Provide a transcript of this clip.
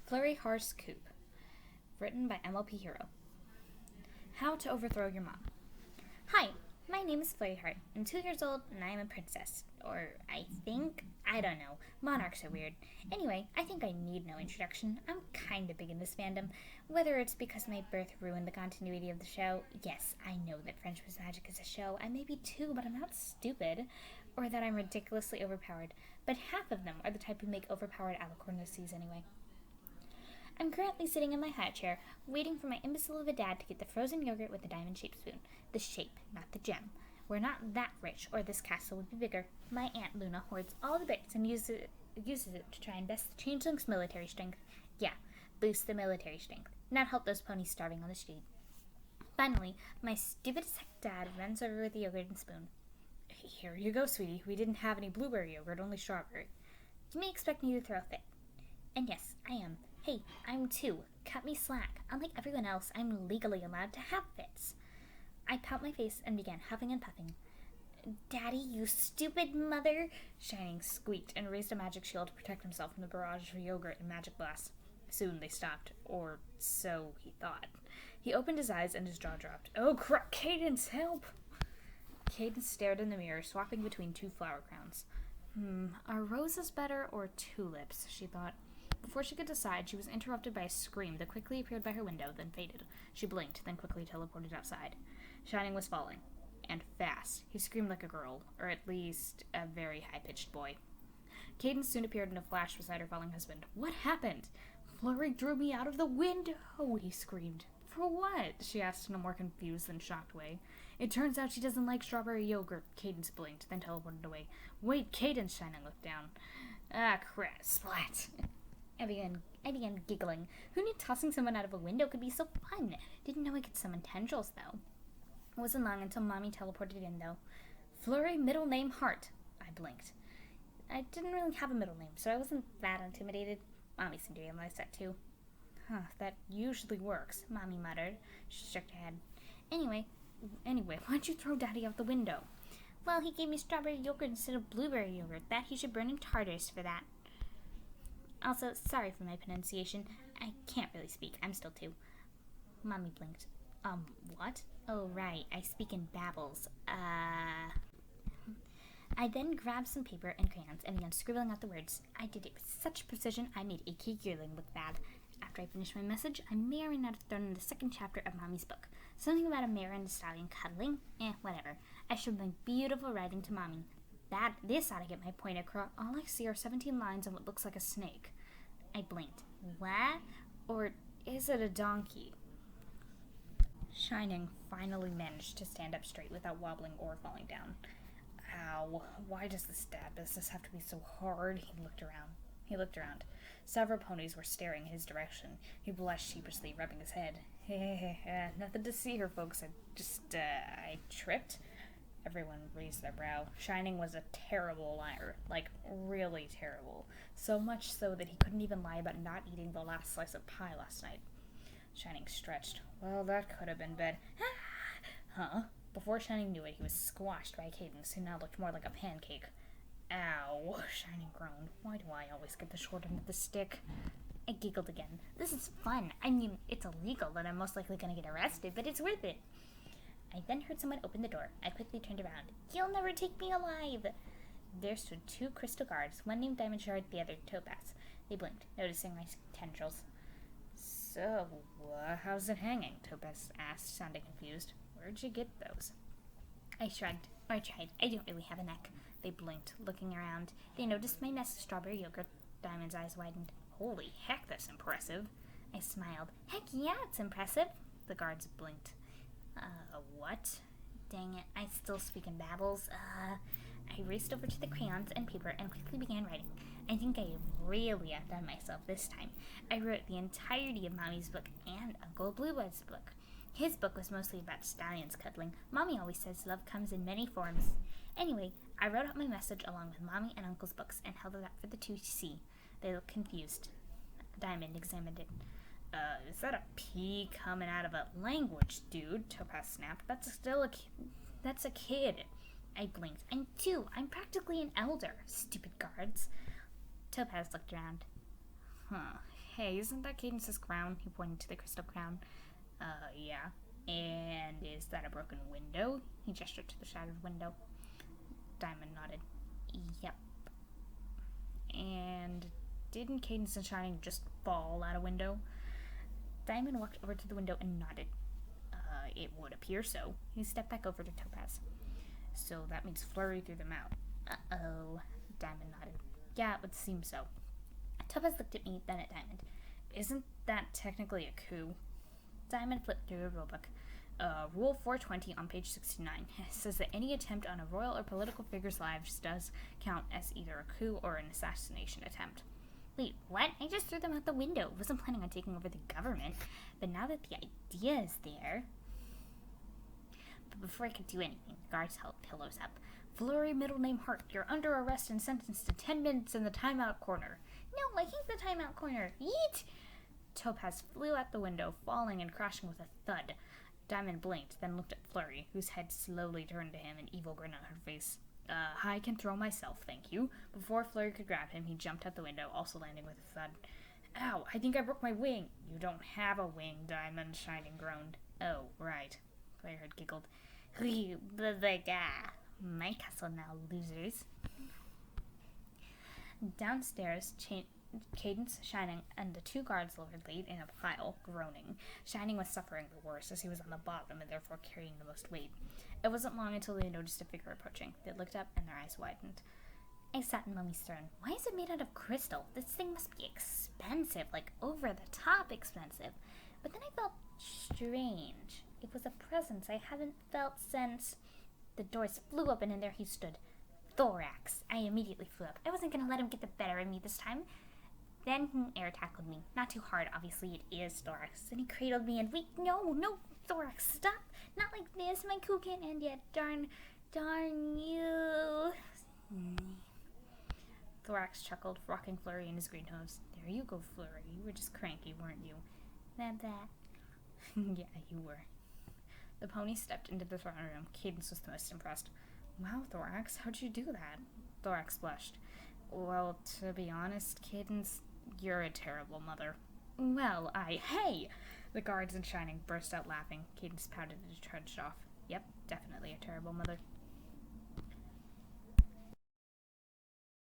Flurry Heart's Coup, written by MLP Hero. How to overthrow your mom. Hi, my name is Flurry Heart. I'm 2 years old and I am a princess. Or I think, I don't know. Monarchs are weird. Anyway, I think I need no introduction. I'm kinda big in this fandom. Whether it's because my birth ruined the continuity of the show, yes, I know that Friendship is Magic is a show. I may be too, but I'm not stupid. Or that I'm ridiculously overpowered. But half of them are the type who make overpowered alicornuses anyway. I'm currently sitting in my high chair, waiting for my imbecile of a dad to get the frozen yogurt with the diamond-shaped spoon. The shape, not the gem. We're not that rich, or this castle would be bigger. My Aunt Luna hoards all the bits and uses it to try and best the changeling's military strength. Yeah, boost the military strength. Not help those ponies starving on the street. Finally, my stupid dad runs over with the yogurt and spoon. Here you go, sweetie. We didn't have any blueberry yogurt, only strawberry. You may expect me to throw a fit. And yes, I am. Hey, I'm 2. Cut me slack. Unlike everyone else, I'm legally allowed to have fits. I pout my face and began huffing and puffing. Daddy, you stupid mother! Shining squeaked and raised a magic shield to protect himself from the barrage of yogurt and magic blasts. Soon they stopped, or so he thought. He opened his eyes and his jaw dropped. Oh crap, Cadence, help! Cadence stared in the mirror, swapping between 2 flower crowns. Are roses better or tulips, she thought. Before she could decide, she was interrupted by a scream that quickly appeared by her window, then faded. She blinked, then quickly teleported outside. Shining was falling. And fast. He screamed like a girl, or at least a very high-pitched boy. Cadence soon appeared in a flash beside her falling husband. What happened? Flurry drew me out of the window, he screamed. For what? She asked in a more confused than shocked way. It turns out she doesn't like strawberry yogurt. Cadence blinked, then teleported away. Wait, Cadence, Shining looked down. Ah, crap, splat. I began giggling. Who knew tossing someone out of a window could be so fun? Didn't know I could summon tendrils, though. It wasn't long until Mommy teleported in, though. Flurry, middle name Heart. I blinked. I didn't really have a middle name, so I wasn't that intimidated. Mommy seemed to realize that, too. That usually works, Mommy muttered. She shook her head. Anyway, why'd you throw Daddy out the window? Well, he gave me strawberry yogurt instead of blueberry yogurt. That he should burn in Tartarus for that. Also, sorry for my pronunciation. I can't really speak. I'm still 2. Mommy blinked. What? Oh, right. I speak in babbles. I then grabbed some paper and crayons and began scribbling out the words. I did it with such precision I made A.K. Gearling look bad. After I finished my message, I may or may not have thrown in the 2nd chapter of Mommy's book. Something about a mare and a stallion cuddling? Whatever. I showed my beautiful writing to Mommy. This ought to get my point across. All I see are 17 lines on what looks like a snake. I blinked. What? Or is it a donkey? Shining finally managed to stand up straight without wobbling or falling down. Ow, why does this dad business have to be so hard? He looked around. Several ponies were staring in his direction. He blushed sheepishly, rubbing his head. Nothing to see here, folks. I tripped. Everyone raised their brow. Shining was a terrible liar. Like, really terrible. So much so that he couldn't even lie about not eating the last slice of pie last night. Shining stretched. Well, that could have been bad. Huh? Before Shining knew it, he was squashed by Cadence, who now looked more like a pancake. Ow, Shining groaned. Why do I always get the short end of the stick? I giggled again. This is fun. I mean, it's illegal and I'm most likely going to get arrested, but it's worth it. I then heard someone open the door. I quickly turned around. You'll never take me alive! There stood 2 crystal guards, one named Diamond Shard, the other Topaz. They blinked, noticing my tendrils. So, how's it hanging? Topaz asked, sounding confused. Where'd you get those? I shrugged. Or tried. I don't really have a neck. They blinked, looking around. They noticed my mess of strawberry yogurt. Diamond's eyes widened. Holy heck, that's impressive. I smiled. Heck yeah, it's impressive. The guards blinked. What? Dang it, I still speak in babbles. I raced over to the crayons and paper and quickly began writing. I think I really outdone myself this time. I wrote the entirety of Mommy's book and Uncle Bluebird's book. His book was mostly about stallions cuddling. Mommy always says love comes in many forms. Anyway, I wrote out my message along with Mommy and Uncle's books and held it up for the 2 to see. They looked confused. Diamond examined it. Is that a P coming out of a language, dude? Topaz snapped. That's a kid. I blinked. I'm 2. I'm practically an elder. Stupid guards. Topaz looked around. Hey, isn't that Cadence's crown? He pointed to the crystal crown. Yeah. And is that a broken window? He gestured to the shattered window. Diamond nodded. Yep. And didn't Cadence and Shining just fall out a window? Diamond walked over to the window and nodded. It would appear so. He stepped back over to Topaz. So that means Flurry threw them out. Uh-oh. Diamond nodded. Yeah, it would seem so. Topaz looked at me, then at Diamond. Isn't that technically a coup? Diamond flipped through a rulebook. Rule 420 on page 69 says that any attempt on a royal or political figure's lives does count as either a coup or an assassination attempt. Wait, what? I just threw them out the window. Wasn't planning on taking over the government. But now that the idea is there... But before I could do anything, the guards held pillows up. Flurry, middle name Heart, you're under arrest and sentenced to 10 minutes in the timeout corner. No, I hate the timeout corner. Yeet! Topaz flew out the window, falling and crashing with a thud. Diamond blinked, then looked at Flurry, whose head slowly turned to him, an evil grin on her face. I can throw myself, thank you. Before Flurry could grab him, he jumped out the window, also landing with a thud. Ow, I think I broke my wing. You don't have a wing, Diamond, Shining groaned. Oh, right. Flurry Heart giggled. My castle now, losers. Downstairs, Cadence, Shining, and the two guards laid in a pile, groaning. Shining was suffering the worst, as he was on the bottom and therefore carrying the most weight. It wasn't long until they noticed a figure approaching. They looked up, and their eyes widened. I sat in Mummy's throne. Why is it made out of crystal? This thing must be expensive, like over-the-top expensive. But then I felt strange. It was a presence I haven't felt since... The doors flew open, and there he stood. Thorax. I immediately flew up. I wasn't going to let him get the better of me this time. Then he air tackled me. Not too hard, obviously, it is Thorax. And he cradled me and wait, no, Thorax, stop. Not like this, my coup can't end yet. Darn you. Thorax chuckled, rocking Flurry in his green hose. There you go, Flurry. You were just cranky, weren't you? That. Yeah, you were. The pony stepped into the throne room. Cadence was the most impressed. Wow, Thorax, how'd you do that? Thorax blushed. Well, to be honest, Cadence, you're a terrible mother. Well, hey! The guards in Shining burst out laughing. Cadence pouted and trudged off. Yep, definitely a terrible mother.